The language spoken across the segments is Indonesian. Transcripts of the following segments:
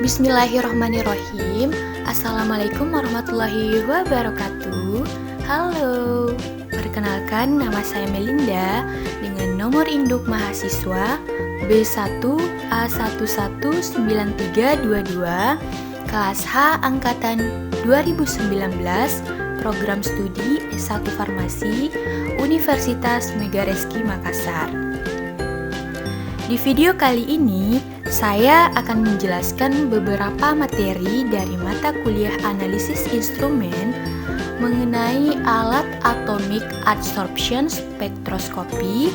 Bismillahirrahmanirrahim. Assalamualaikum warahmatullahi wabarakatuh. Halo, perkenalkan nama saya Melinda dengan nomor induk mahasiswa B1A119322 kelas H angkatan 2019, program studi S1 Farmasi Universitas Megareski Makassar. Di video kali ini, saya akan menjelaskan beberapa materi dari mata kuliah analisis instrumen mengenai alat atomic absorption spectroscopy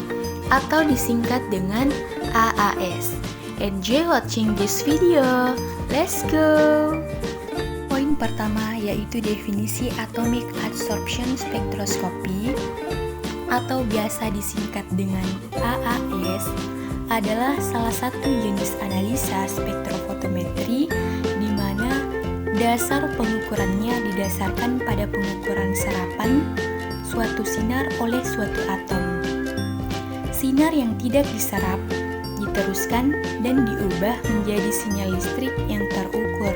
atau disingkat dengan AAS. Enjoy watching this video. Let's go! Poin pertama yaitu definisi atomic absorption spectroscopy atau biasa disingkat dengan AAS adalah salah satu jenis analisa spektrofotometri di mana dasar pengukurannya didasarkan pada pengukuran serapan suatu sinar oleh suatu atom. Sinar yang tidak diserap diteruskan dan diubah menjadi sinyal listrik yang terukur.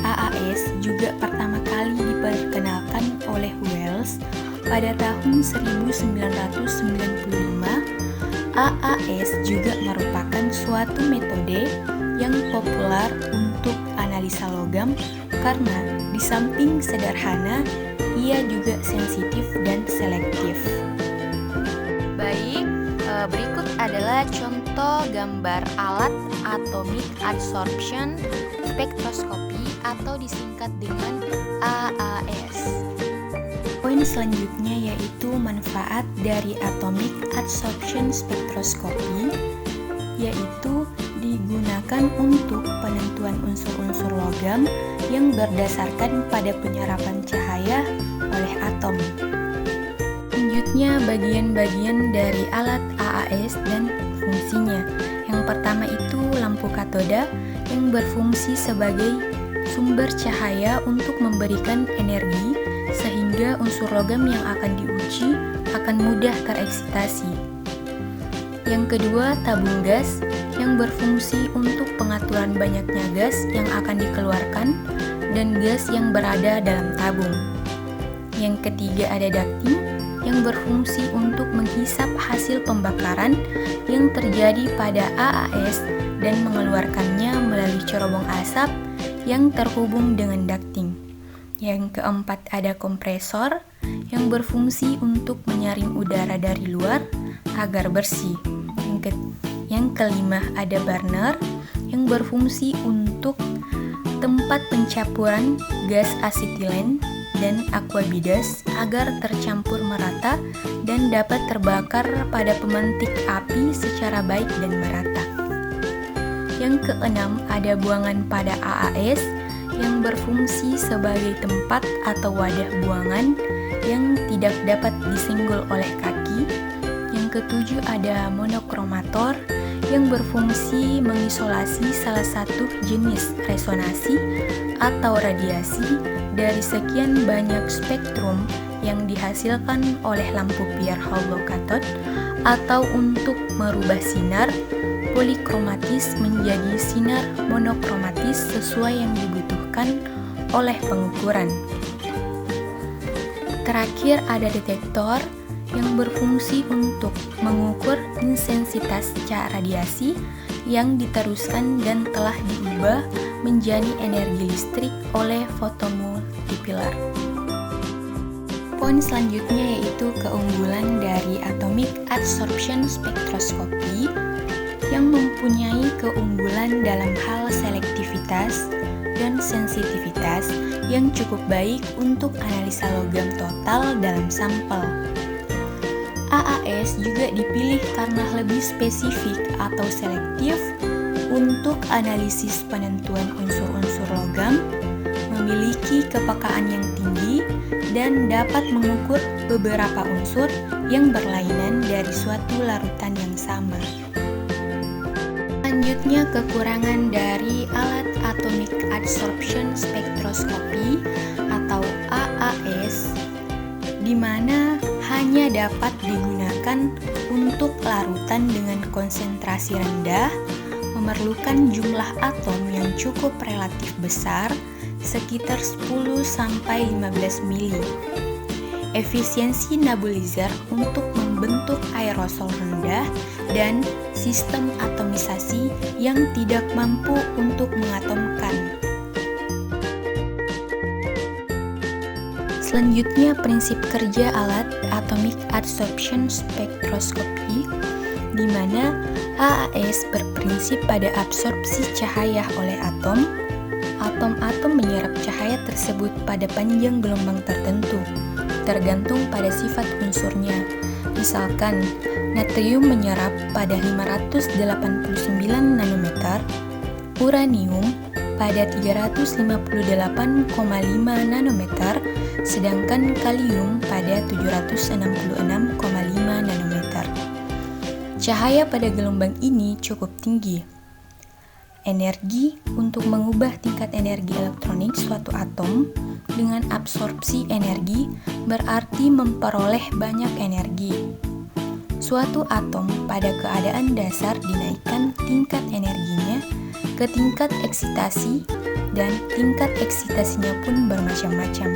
AAS juga pertama kali diperkenalkan oleh Wells pada tahun 1995. AAS juga merupakan suatu metode yang populer untuk analisa logam karena di samping sederhana, ia juga sensitif dan selektif. Baik, berikut adalah contoh gambar alat atomic absorption spectroscopy atau disingkat dengan AAS. Poin selanjutnya yaitu manfaat dari atomic absorption spectroscopy, yaitu digunakan untuk penentuan unsur-unsur logam yang berdasarkan pada penyerapan cahaya oleh atom. Selanjutnya bagian-bagian dari alat AAS dan fungsinya. Yang pertama itu lampu katoda yang berfungsi sebagai sumber cahaya untuk memberikan energi sehingga unsur logam yang akan diuji akan mudah tereksitasi. Yang kedua, tabung gas yang berfungsi untuk pengaturan banyaknya gas yang akan dikeluarkan dan gas yang berada dalam tabung. Yang ketiga, ada ducting yang berfungsi untuk menghisap hasil pembakaran yang terjadi pada AAS dan mengeluarkannya melalui cerobong asap yang terhubung dengan ducting. Yang keempat, ada kompresor yang berfungsi untuk menyaring udara dari luar agar bersih. Yang kelima, ada burner yang berfungsi untuk tempat pencampuran gas asetilen dan aquabidas agar tercampur merata dan dapat terbakar pada pemantik api secara baik dan merata. Yang keenam, ada buangan pada AAS yang berfungsi sebagai tempat atau wadah buangan yang tidak dapat disenggol oleh kaki. Yang ketujuh, ada monokromator yang berfungsi mengisolasi salah satu jenis resonansi atau radiasi dari sekian banyak spektrum yang dihasilkan oleh lampu Pierre-Houellebecq cathode atau untuk merubah sinar polikromatis menjadi sinar monokromatis sesuai yang dibutuhkan oleh pengukuran. Terakhir, ada detektor yang berfungsi untuk mengukur intensitas cahaya radiasi yang diteruskan dan telah diubah menjadi energi listrik oleh fotomultiplier. Poin selanjutnya yaitu keunggulan dari atomic absorption spectroscopy yang mempunyai keunggulan dalam hal selektivitas dan sensitivitas yang cukup baik untuk analisa logam total dalam sampel. AAS juga dipilih karena lebih spesifik atau selektif untuk analisis penentuan unsur-unsur logam, memiliki kepekaan yang tinggi, dan dapat mengukur beberapa unsur yang berlainan dari suatu larutan yang sama. Selanjutnya, kekurangan dari alat atomic absorption spectroscopy atau AAS, di mana hanya dapat digunakan untuk larutan dengan konsentrasi rendah, memerlukan jumlah atom yang cukup relatif besar, sekitar 10-15 mili. Efisiensi nebulizer untuk membentuk aerosol rendah dan sistem atomisasi yang tidak mampu untuk mengatomkan. Selanjutnya, prinsip kerja alat Atomic Absorption Spectroscopy, di mana AAS berprinsip pada absorpsi cahaya oleh atom. Atom-atom menyerap cahaya tersebut pada panjang gelombang tertentu, tergantung pada sifat unsurnya. Misalkan, natrium menyerap pada 589 nanometer, uranium pada 358,5 nanometer, sedangkan kalium pada 766,5 nanometer. Cahaya pada gelombang ini cukup tinggi. Energi untuk mengubah tingkat energi elektronik suatu atom dengan absorpsi energi berarti memperoleh banyak energi. Suatu atom pada keadaan dasar dinaikkan tingkat energinya ke tingkat eksitasi, dan tingkat eksitasinya pun bermacam-macam.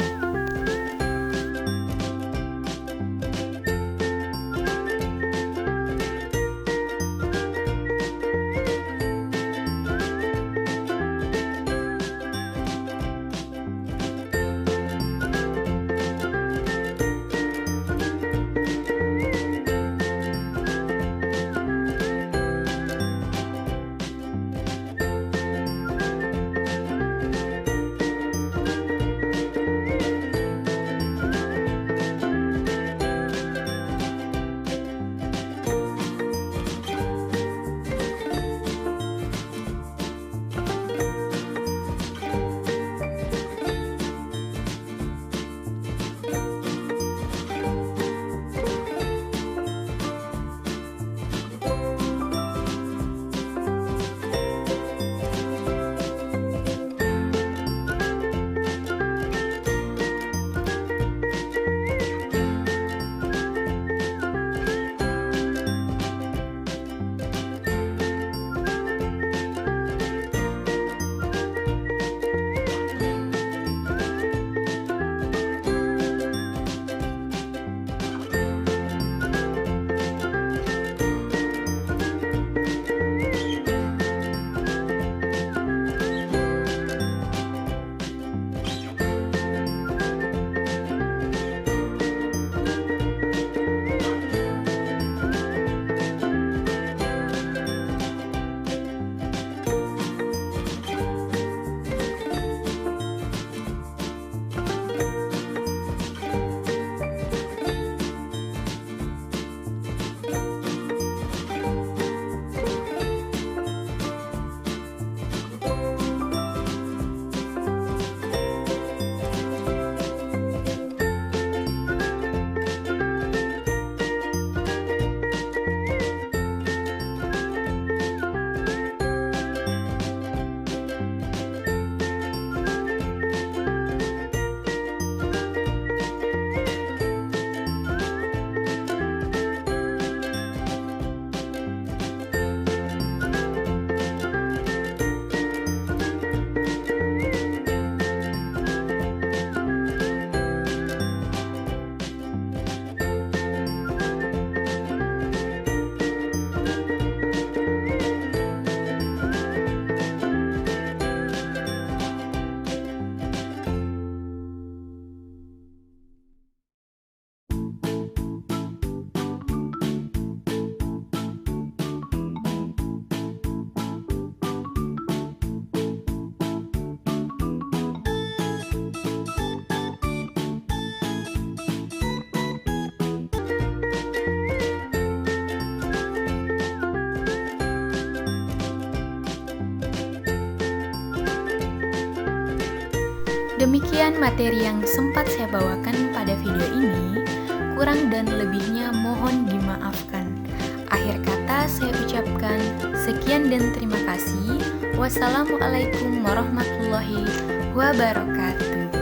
Demikian materi yang sempat saya bawakan pada video ini. Kurang dan lebihnya mohon dimaafkan. Akhir kata saya ucapkan sekian dan terima kasih. Wassalamualaikum warahmatullahi wabarakatuh.